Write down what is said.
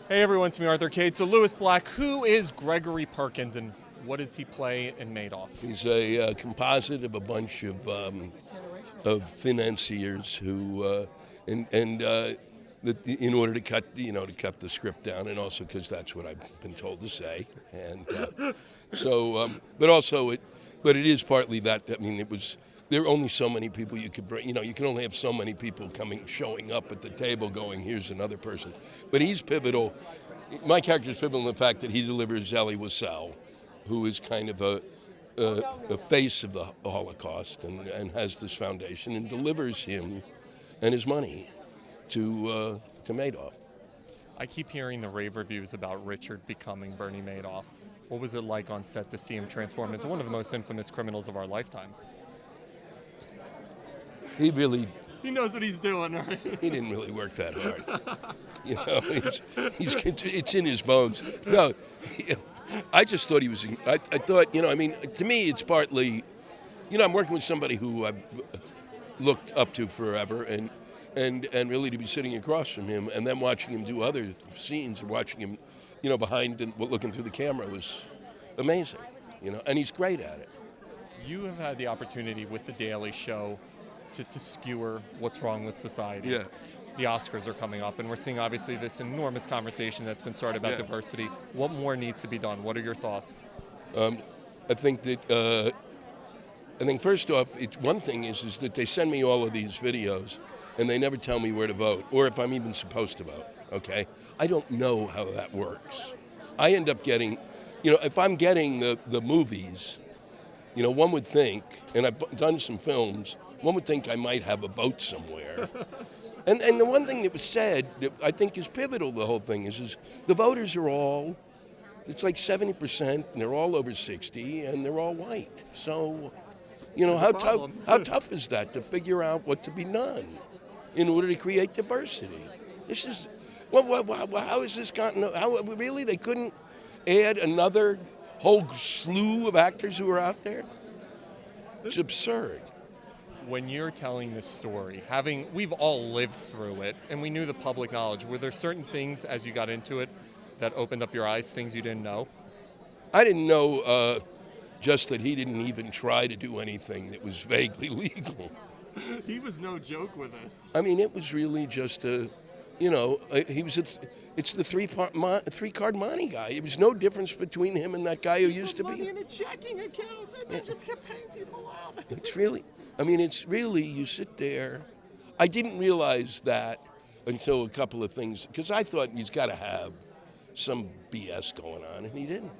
Hey everyone, it's me, Arthur Kade. So Lewis Black, who is Gregory Perkins and what does he play in Madoff? He's a composite of a bunch of financiers who, in order to cut the script down, and also because that's what I've been told to say, and but it is partly that. I mean, there are only so many people you could bring. You can only have so many people showing up at the table, going, "Here's another person." But he's pivotal. My character is pivotal in the fact that he delivers Elie Wiesel, who is kind of a face of the Holocaust and has this foundation, and delivers him and his money to Madoff. I keep hearing the rave reviews about Richard becoming Bernie Madoff. What was it like on set to see him transform into one of the most infamous criminals of our lifetime? He knows what he's doing, right? He didn't really work that hard. It's in his bones. No, I just thought he was. I thought, to me, it's partly, I'm working with somebody who I've looked up to forever, and really to be sitting across from him and then watching him do other scenes, or watching him, behind and looking through the camera was amazing. And he's great at it. You have had the opportunity with The Daily Show to skewer what's wrong with society. Yeah. The Oscars are coming up, and we're seeing obviously this enormous conversation that's been started about diversity. What more needs to be done? What are your thoughts? I think first off, one thing is that they send me all of these videos, and they never tell me where to vote, or if I'm even supposed to vote. Okay, I don't know how that works. I end up getting, if I'm getting the movies, one would think, and I've done some films, one would think I might have a vote somewhere. And the one thing that was said that I think is pivotal, the whole thing, is the voters are all, it's like 70%, and they're all over 60, and they're all white. So, how tough is that to figure out what to be done in order to create diversity? This is, how has this gotten, really, they couldn't add another whole slew of actors who are out there? It's absurd. When you're telling this story, we've all lived through it, and we knew the public knowledge, were there certain things as you got into it that opened up your eyes, things you didn't know? I didn't know just that he didn't even try to do anything that was vaguely legal. He was no joke with this. I mean, it was really just it's the three-card money guy. It was no difference between him and that guy who used to be. Money in a checking account, and they just kept paying people out. It's really, you sit there. I didn't realize that until a couple of things, because I thought he's got to have some BS going on, and he didn't.